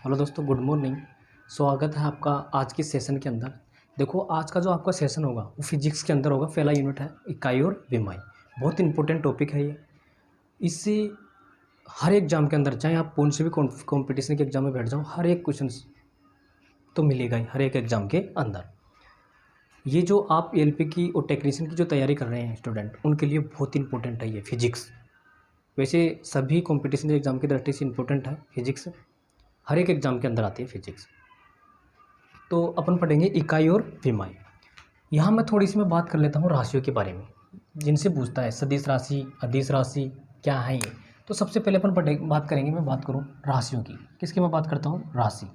Hello दोस्तों, good morning. स्वागत है आपका आज के सेशन के अंदर। देखो, आज का जो आपका सेशन होगा वो फिजिक्स के अंदर होगा। पहला यूनिट है इकाई और विमाई। बहुत इंपॉर्टेंट टॉपिक है ये। इससे हर एग्जाम के अंदर, चाहे आप कौन से भी कॉम्पिटिशन के एग्जाम में बैठ जाओ, हर एक क्वेश्चन तो मिलेगा ही हर एक एग्जाम के अंदर। ये जो आप एलपी की और टेक्नीशियन की जो तैयारी कर रहे हैं स्टूडेंट, उनके लिए बहुत इंपॉर्टेंट है ये फिजिक्स। वैसे सभी कॉम्पिटिशन एग्जाम की दृष्टि से इंपॉर्टेंट है फिजिक्स। हर एक एग्जाम के अंदर आती है फिजिक्स। तो अपन पढ़ेंगे इकाई और विमाई। यहाँ मैं थोड़ी सी बात कर लेता हूँ राशियों के बारे में, जिनसे पूछता है सदिश राशि, अदिश राशि क्या है ये। तो सबसे पहले अपन बात करेंगे, मैं बात करूँ राशियों की। किसकी मैं बात करता हूँ? राशि।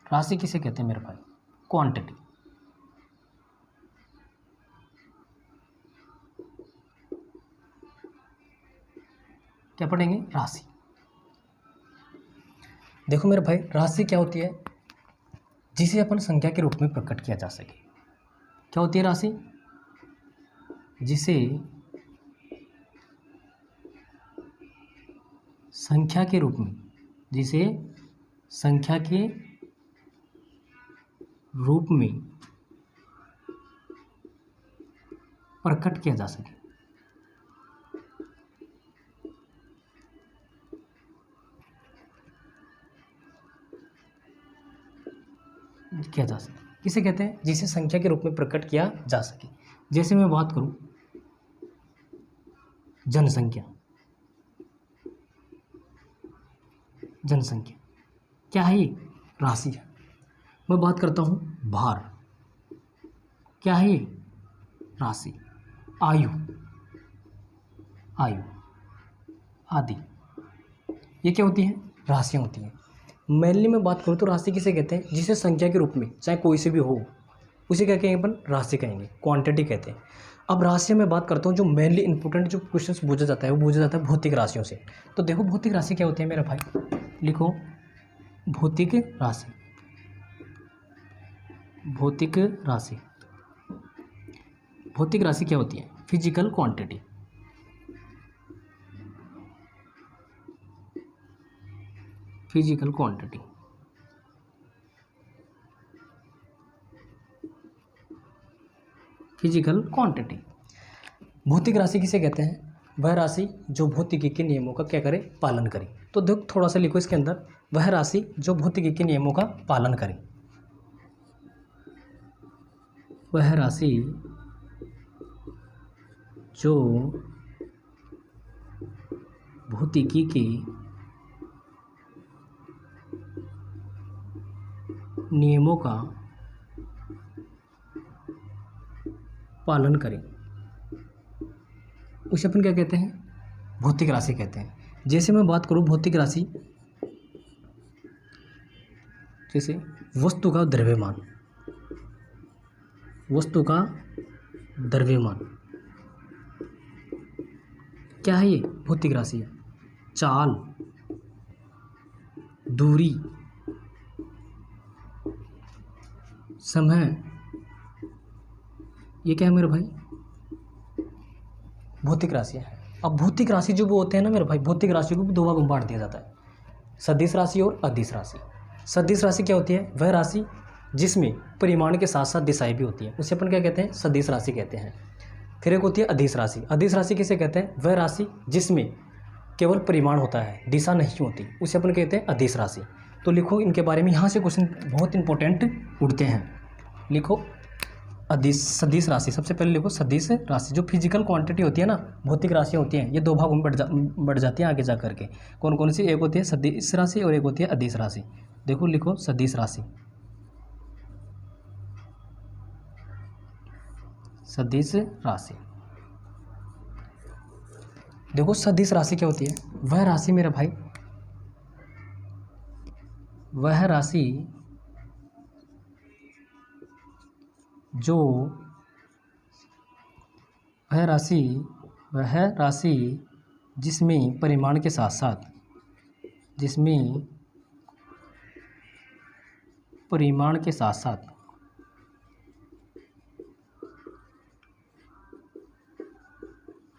राशि किसे कहते हैं मेरे भाई? क्वांटिटी। क्या पढ़ेंगे? राशि। देखो मेरे भाई, राशि क्या होती है? जिसे अपन संख्या के रूप में प्रकट किया जा सके। क्या होती है राशि? जिसे संख्या के रूप में, जिसे संख्या के रूप में प्रकट किया जा सके। किसे कहते हैं? जिसे संख्या के रूप में प्रकट किया जा सके। जैसे मैं बात करूं जनसंख्या। जनसंख्या क्या है? ये राशि है। मैं बात करता हूं भार। क्या है ये? राशि। आयु, आयु आदि, ये क्या होती है? राशियां होती हैं। मेनली मैं बात करूँ तो राशि किसे कहते हैं? जिसे संख्या के रूप में, चाहे कोई से भी हो, उसे क्या कहेंगे अपन? राशि कहेंगे, क्वांटिटी कहते हैं। अब राशियाँ मैं बात करता हूँ, जो मेनली इंपॉर्टेंट जो क्वेश्चंस पूछा जाता है वो पूछा जाता है भौतिक राशियों से। तो देखो, भौतिक राशि क्या होती है मेरा भाई? लिखो, भौतिक राशि। भौतिक राशि। भौतिक राशि क्या होती है? Physical quantity. Physical quantity. Physical quantity. भौतिक राशि किसे कहते हैं? वह राशि जो भौतिकी के नियमों का क्या करे? पालन करे। तो देखो, थोड़ा सा लिखो इसके अंदर, वह राशि जो भौतिकी के नियमों का पालन करे। वह राशि जो भौतिकी के नियमों का पालन करें, उसे अपन क्या कहते हैं? भौतिक राशि कहते हैं। जैसे मैं बात करूं भौतिक राशि, जैसे वस्तु का द्रव्यमान। वस्तु का द्रव्यमान क्या है? ये भौतिक राशि है। चाल, दूरी, समय, ये क्या है मेरे भाई? भौतिक राशि है। अब भौतिक राशि जो वो होते हैं ना मेरे भाई, भौतिक राशि को भी दो भागों में बांट दिया जाता है, सदिश राशि और अदिश राशि। सदिश राशि क्या होती है? वह राशि जिसमें परिमाण के साथ साथ दिशाएं भी होती हैं, उसे अपन क्या कहते हैं? सदिश राशि कहते हैं। फिर एक होती है अदिश राशि। अदिश राशि किसे कहते हैं? वह राशि जिसमें केवल परिमाण होता है, दिशा नहीं होती, उसे अपन कहते हैं अदिश राशि। तो लिखो इनके बारे में, यहाँ से क्वेश्चन बहुत इंपॉर्टेंट उठते हैं। लिखो अदिश, सदिश राशि। सबसे पहले लिखो सदिश राशि। जो फिजिकल क्वांटिटी होती है ना, भौतिक राशियाँ होती हैं, ये दो भागों में बढ़ जाती हैं आगे जा करके। कौन कौन सी? एक होती है सदिश राशि और एक होती है अदिश राशि। देखो, लिखो सदिश राशि। सदिश राशि। देखो, सदिश राशि क्या होती है? वह राशि मेरा भाई, वह राशि जो, वह राशि जिसमें परिमाण के साथ साथ, जिसमें परिमाण के साथ साथ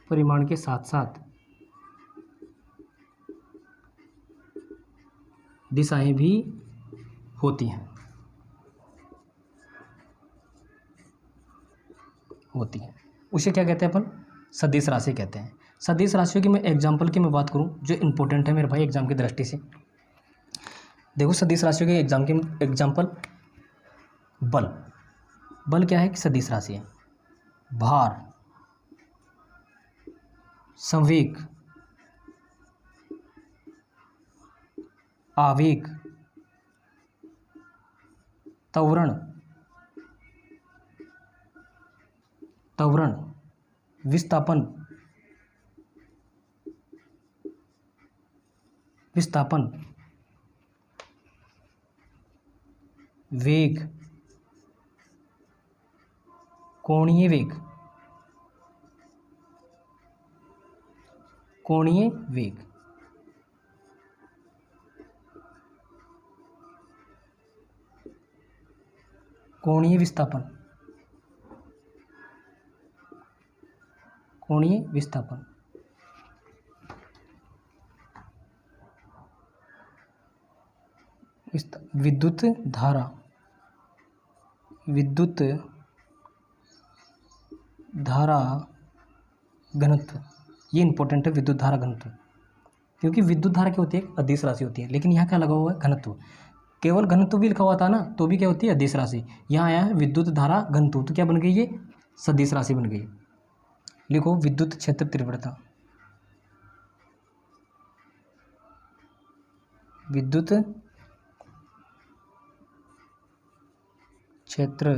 परिमाण के साथ साथ दिशाएं भी होती हैं, होती हैं। उसे क्या कहते हैं अपन? सदिश राशि कहते हैं। सदिश राशियों की मैं एग्जाम्पल की मैं बात करूं जो इंपॉर्टेंट है मेरे भाई एग्जाम की दृष्टि से। देखो सदिश राशियों के एग्जाम्पल बल। बल क्या है कि सदिश राशि है। भार, संवेग, आवेग, त्वरण, विस्थापन, वेग, कोणीय वेग, कोणीय विस्थापन, विद्युत धारा घनत्व। ये इंपॉर्टेंट है, विद्युत धारा घनत्व, क्योंकि विद्युत धारा क्या होती है? अदिश राशि होती है। लेकिन यहाँ क्या लगा हुआ है? घनत्व। केवल घनत्व भी लिखा हुआ था ना तो भी क्या होती है? अदिश राशि। यहाँ आया है विद्युत धारा घनत्व, तो क्या बन गई? ये सदिश राशि बन गई। लिखो विद्युत क्षेत्र तीव्रता, विद्युत क्षेत्र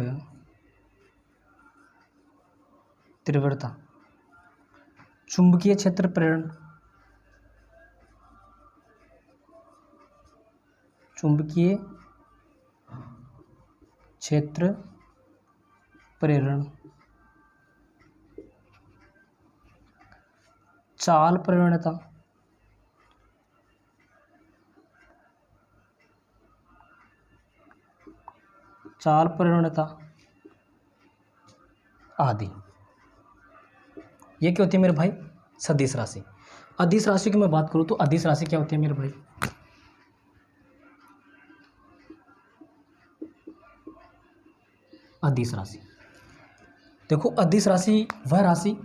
तीव्रता, चुंबकीय क्षेत्र प्रेरण, चाल प्रवणता, आदि। ये क्या होती है मेरे भाई? सदिश राशि। अदिश राशि की मैं बात करूं तो अदिश राशि क्या होती है मेरे भाई? अदिश राशि, देखो अदिश राशि वह राशि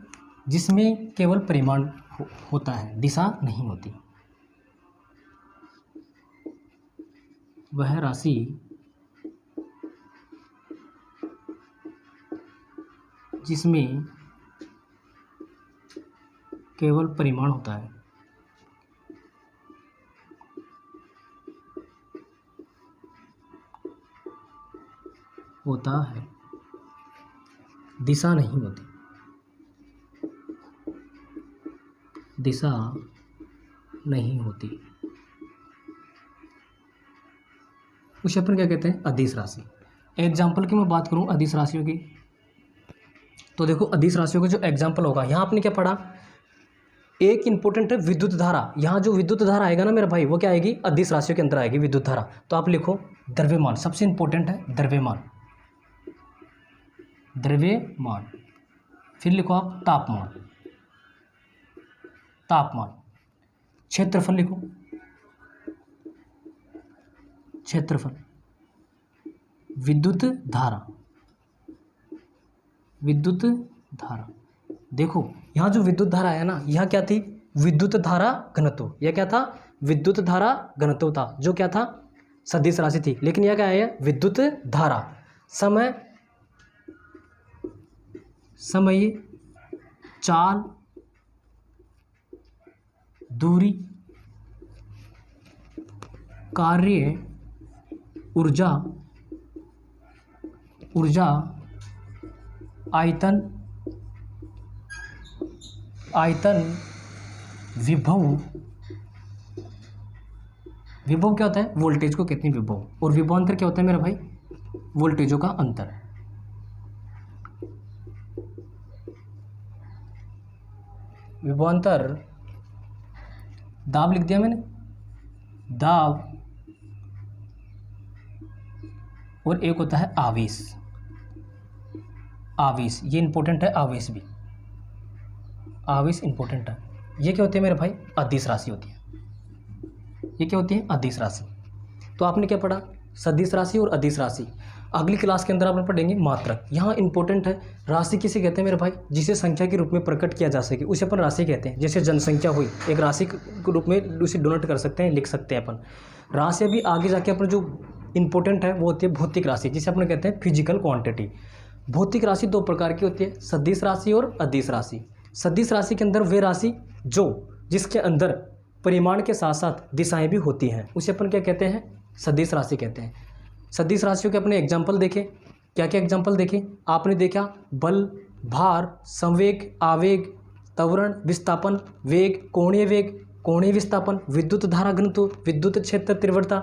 जिसमें केवल परिमाण होता है, दिशा नहीं होती। वह राशि जिसमें केवल परिमाण होता है, दिशा नहीं होती, उसे अपन क्या कहते हैं? अदिश राशि। एग्जाम्पल की मैं बात करूं अदिश राशियों की, तो देखो अदिश राशियों का जो एग्जाम्पल होगा, यहाँ आपने क्या पढ़ा? एक इंपॉर्टेंट है विद्युत धारा। यहाँ जो विद्युत धारा आएगा ना मेरे भाई, वो क्या आएगी? अदिश राशियों के अंदर आएगी विद्युत धारा। तो आप लिखो द्रव्यमान, सबसे इंपॉर्टेंट है द्रव्यमान। फिर लिखो आप तापमान। क्षेत्रफल लिखो, विद्युत धारा। देखो यहाँ जो विद्युत धारा है ना, यह क्या थी? विद्युत धारा घनत्व। यह क्या था? विद्युत धारा घनत्व था, जो क्या था? सदिश राशि थी। लेकिन यह क्या है? विद्युत धारा। समय, चाल, दूरी, कार्य, ऊर्जा, आयतन, विभव क्या होता है? वोल्टेज को कितनी विभव, और विभवांतर क्या होता है मेरा भाई? वोल्टेजों का अंतर। विभवांतर, दाब लिख दिया मैंने, दाब, और एक होता है आवेश। ये इंपॉर्टेंट है, आवेश भी, आवेश इंपॉर्टेंट है। ये क्या होती है मेरे भाई? अदिश राशि होती है। ये क्या होती है? अदिश राशि। तो आपने क्या पढ़ा? सदिश राशि और अदिश राशि। अगली क्लास के अंदर अपन पढ़ेंगे मात्रक। यहाँ इंपॉर्टेंट है, राशि किसे कहते हैं मेरे भाई, जिसे संख्या के रूप में प्रकट किया जा सके उसे अपन राशि कहते हैं। जैसे जनसंख्या हुई, एक राशि के रूप में उसे डोनेट कर सकते हैं, लिख सकते हैं अपन। राशि अभी आगे जाके अपन जो इंपॉर्टेंट है वो होती है भौतिक राशि, जिसे अपन कहते हैं फिजिकल क्वांटिटी। भौतिक राशि दो प्रकार की होती है, सदिश राशि और अदिश राशि। सदिश राशि के अंदर वे राशि जिसके अंदर परिमाण के साथ साथ दिशाएं भी होती हैं, उसे अपन क्या कहते हैं, सदिश राशि कहते हैं। सदिश राशियों के अपने एग्जाम्पल देखें, क्या क्या एग्जाम्पल देखें आपने देखा, बल, भार, संवेग, आवेग, त्वरण, विस्थापन, वेग, कोणीय विस्थापन, विद्युत धारा घनत्व, विद्युत क्षेत्र तीव्रता,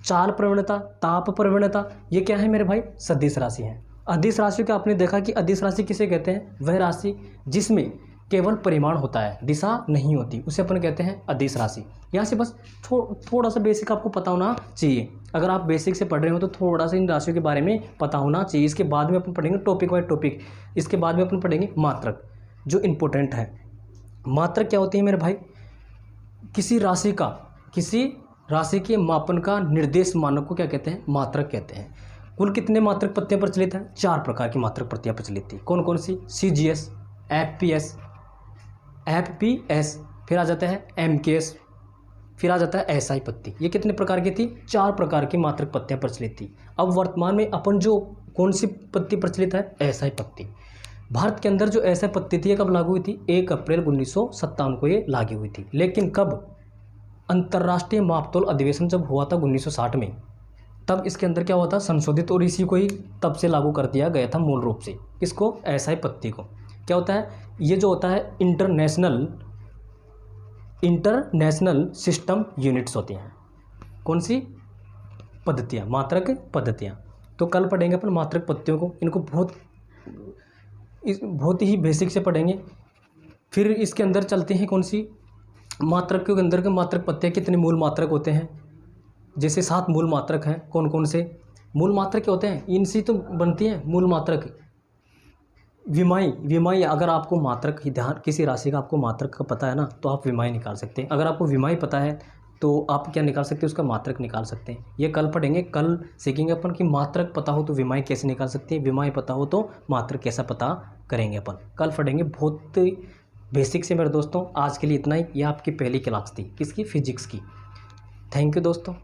चाल प्रवणता, ताप प्रवणता, ये क्या है मेरे भाई, सदिश राशि है। अदिश राशि का आपने देखा कि अदिश राशि किसे कहते हैं, वह राशि जिसमें केवल परिमाण होता है, दिशा नहीं होती, उसे अपन कहते हैं अदिश राशि। यहाँ से बस थोड़ा सा बेसिक आपको पता होना चाहिए। अगर आप बेसिक से पढ़ रहे हो तो थोड़ा सा इन राशियों के बारे में पता होना चाहिए। इसके बाद में अपन पढ़ेंगे टॉपिक बाय टॉपिक। इसके बाद में अपन पढ़ेंगे मात्रक, जो इम्पोर्टेंट है। मात्रक क्या होती है मेरे भाई, किसी राशि के मापन का निर्देश मानक को क्या कहते हैं, मात्रक कहते हैं। कुल कितने मात्रक पत्तियां प्रचलित हैं, 4 प्रकार की मात्रक पत्तियां प्रचलित थी। कौन कौन सी, CGS, FPS, फिर आ जाता है MKS, फिर आ जाता है SI पत्ती। ये कितने प्रकार की थी, 4 प्रकार की मात्रक पत्तियां प्रचलित थी। अब वर्तमान में अपन जो कौन सी पत्ती प्रचलित है, SI पत्ती। भारत के अंदर जो SI पत्ती थी ये कब लागू हुई थी, 1 अप्रैल 1957 को ये लागू हुई थी। लेकिन कब, अंतर्राष्ट्रीय मापतोल अधिवेशन जब हुआ था 1960 में, तब इसके अंदर क्या हुआ था, संशोधित, और इसी को ही तब से लागू कर दिया गया था मूल रूप से। इसको SI पत्ती को क्या होता है, ये जो होता है इंटरनेशनल सिस्टम यूनिट्स होती हैं। कौन सी पद्धतियाँ, मात्रक पद्धतियाँ। तो कल पढ़ेंगे अपन मात्रक पद्धतियों को, इनको बहुत ही बेसिक से पढ़ेंगे। फिर इसके अंदर चलते हैं कौन सी मात्रक के अंदर के मात्रक पद्धतियाँ, कितने मूल मात्रक होते हैं। जैसे 7 मूल मात्रक हैं, कौन कौन से मूल मात्रक क्या होते हैं, इनसे तो बनती हैं मूल मात्रक। विमाई, अगर आपको मात्रक ध्यान, किसी राशि का आपको मात्रक का पता है ना, तो आप विमाई निकाल सकते हैं। अगर आपको विमाई पता है तो आप क्या निकाल सकते हैं, उसका मात्रक निकाल सकते हैं। ये कल पढ़ेंगे, कल सीखेंगे अपन कि मात्रक पता हो तो विमाई कैसे निकाल सकते हैं, विमाई पता हो तो मात्रक कैसा पता करेंगे अपन, कल पढ़ेंगे। बहुत बेसिक से मेरे दोस्तों, आज के लिए इतना ही। ये आपकी पहली क्लास थी, किसकी, फिजिक्स की। थैंक यू दोस्तों।